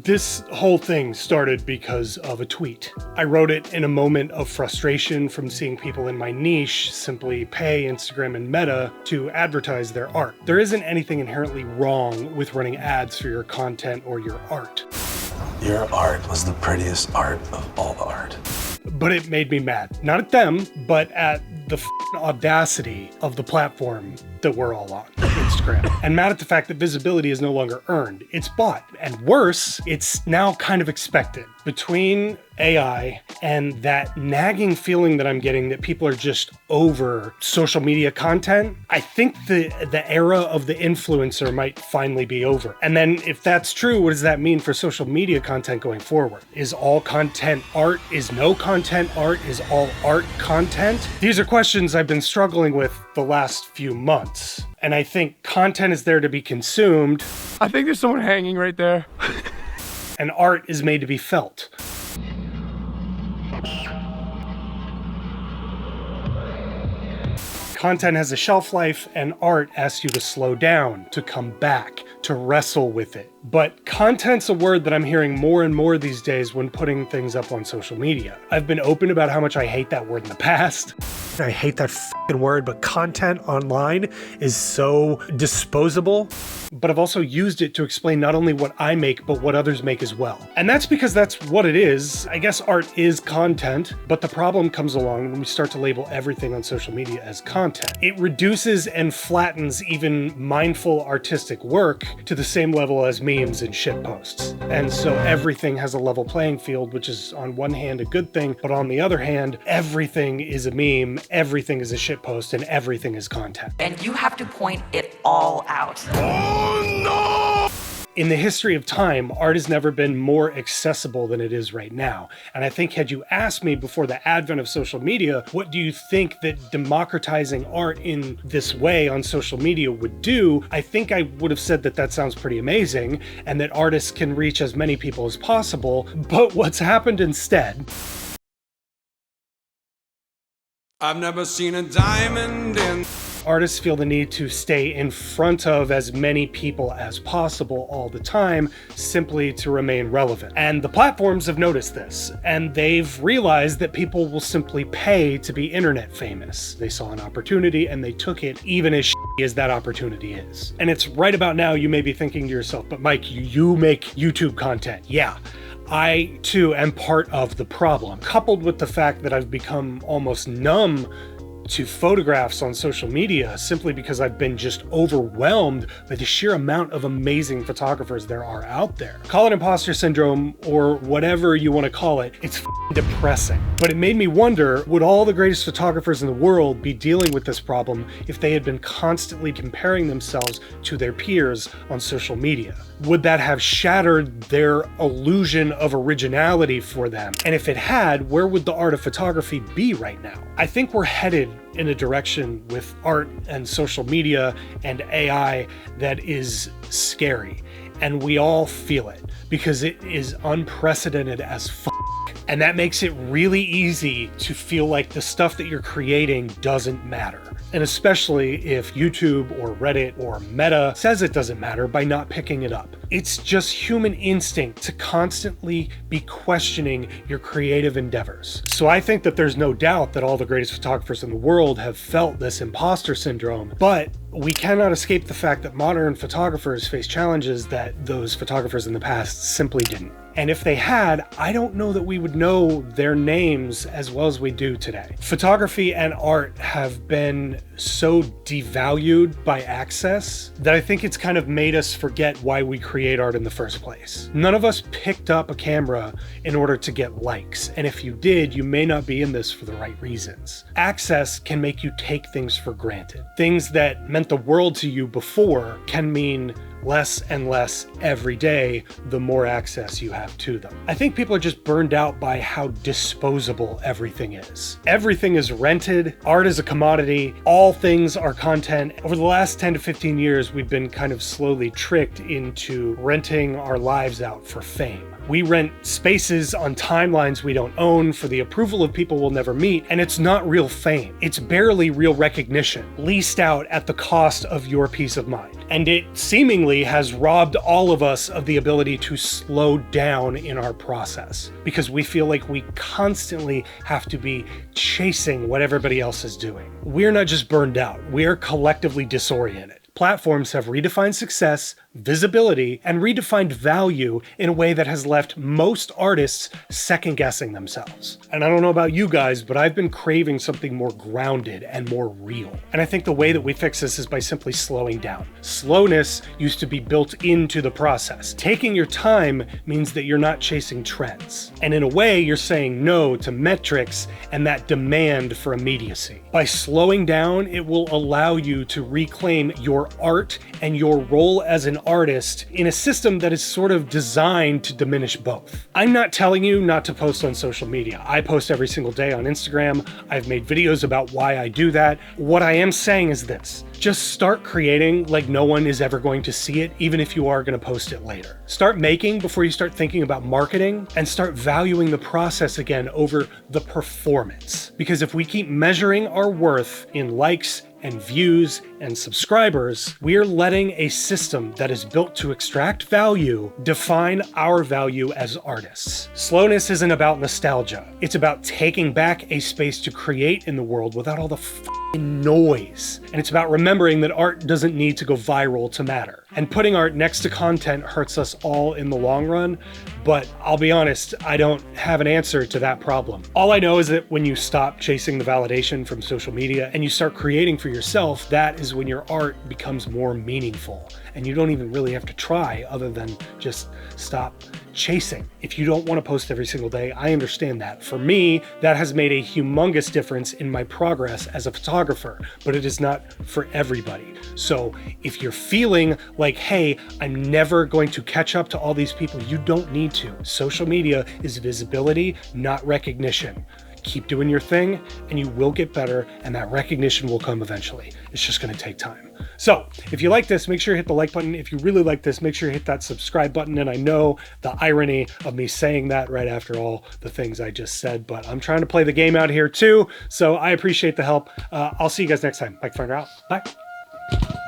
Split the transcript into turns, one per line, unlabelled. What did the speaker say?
This whole thing started because of a tweet. I wrote it in a moment of frustration from seeing people in my niche simply pay Instagram and Meta to advertise their art. There isn't anything inherently wrong with running ads for your content or your art.
Your art was the prettiest art of all the art.
But it made me mad. Not at them, but at the audacity of the platform that we're all on, Instagram. And mad at the fact that visibility is no longer earned. It's bought. And worse, it's now kind of expected. Between AI and that nagging feeling that I'm getting that people are just over social media content, I think the era of the influencer might finally be over. And then if that's true, what does that mean for social media content going forward? Is all content art? Is no content art? Is all art content? These are questions I've been struggling with the last few months. And I think content is there to be consumed.
I think there's someone hanging right there.
And art is made to be felt. Content has a shelf life, and art asks you to slow down, to come back, to wrestle with it. But content's a word that I'm hearing more and more these days when putting things up on social media. I've been open about how much I hate that word in the past. I hate that f***ing word, but content online is so disposable. But I've also used it to explain not only what I make, but what others make as well. And that's because that's what it is. I guess art is content, but the problem comes along when we start to label everything on social media as content. It reduces and flattens even mindful artistic work to the same level as memes and shitposts. And so everything has a level playing field, which is on one hand a good thing, but on the other hand, everything is a meme, everything is a shitpost, and everything is content.
And you have to point it all out.
In the history of time, art has never been more accessible than it is right now. And I think had you asked me before the advent of social media, what do you think that democratizing art in this way on social media would do? I think I would have said that that sounds pretty amazing and that artists can reach as many people as possible. But what's happened instead?
I've never seen a diamond in...
Artists feel the need to stay in front of as many people as possible all the time, simply to remain relevant. And the platforms have noticed this, and they've realized that people will simply pay to be internet famous. They saw an opportunity and they took it, even as shitty as that opportunity is. And it's right about now you may be thinking to yourself, but Mike, you make YouTube content. Yeah. I, too, am part of the problem, coupled with the fact that I've become almost numb to photographs on social media simply because I've been just overwhelmed by the sheer amount of amazing photographers there are out there. Call it imposter syndrome or whatever you want to call it, it's depressing. But it made me wonder, would all the greatest photographers in the world be dealing with this problem if they had been constantly comparing themselves to their peers on social media? Would that have shattered their illusion of originality for them? And if it had, where would the art of photography be right now? I think we're headed in a direction with art and social media and AI that is scary. And we all feel it because it is unprecedented as f***. And that makes it really easy to feel like the stuff that you're creating doesn't matter. And especially if YouTube or Reddit or Meta says it doesn't matter by not picking it up. It's just human instinct to constantly be questioning your creative endeavors. So I think that there's no doubt that all the greatest photographers in the world have felt this imposter syndrome, but we cannot escape the fact that modern photographers face challenges that those photographers in the past simply didn't. And if they had, I don't know that we would know their names as well as we do today. Photography and art have been so devalued by access that I think it's kind of made us forget why we create art in the first place. None of us picked up a camera in order to get likes. And if you did, you may not be in this for the right reasons. Access can make you take things for granted. Things that meant the world to you before can mean less and less every day the more access you have to them. I think people are just burned out by how disposable everything is. Everything is rented, art is a commodity, all things are content. Over the last 10 to 15 years, we've been kind of slowly tricked into renting our lives out for fame. We rent spaces on timelines we don't own for the approval of people we'll never meet, and it's not real fame. It's barely real recognition, leased out at the cost of your peace of mind. And it seemingly unknowingly has robbed all of us of the ability to slow down in our process because we feel like we constantly have to be chasing what everybody else is doing. We're not just burned out, we're collectively disoriented. Platforms have redefined success, visibility, and redefined value in a way that has left most artists second-guessing themselves. And I don't know about you guys, but I've been craving something more grounded and more real. And I think the way that we fix this is by simply slowing down. Slowness used to be built into the process. Taking your time means that you're not chasing trends. And in a way, you're saying no to metrics and that demand for immediacy. By slowing down, it will allow you to reclaim your art and your role as an artist in a system that is sort of designed to diminish both. I'm not telling you not to post on social media. I post every single day on Instagram. I've made videos about why I do that. What I am saying is this: just start creating like no one is ever going to see it, even if you are going to post it later. Start making before you start thinking about marketing, and start valuing the process again over the performance. Because if we keep measuring our worth in likes and views and subscribers, we are letting a system that is built to extract value define our value as artists. Slowness isn't about nostalgia. It's about taking back a space to create in the world without all the noise. And it's about remembering that art doesn't need to go viral to matter. And putting art next to content hurts us all in the long run, but I'll be honest, I don't have an answer to that problem. All I know is that when you stop chasing the validation from social media and you start creating for yourself, that is when your art becomes more meaningful. And you don't even really have to try other than just stop chasing. If you don't want to post every single day, I understand that. For me, that has made a humongous difference in my progress as a photographer, but it is not for everybody. So if you're feeling like, hey, I'm never going to catch up to all these people, you don't need to. Social media is visibility, not recognition. Keep doing your thing and you will get better, and that recognition will come eventually. It's just going to take time. So if you like this, make sure you hit the like button. If you really like this, make sure you hit that subscribe button. And I know the irony of me saying that right after all the things I just said, but I'm trying to play the game out here too. So I appreciate the help. I'll see you guys next time. Mike Farner out. Bye.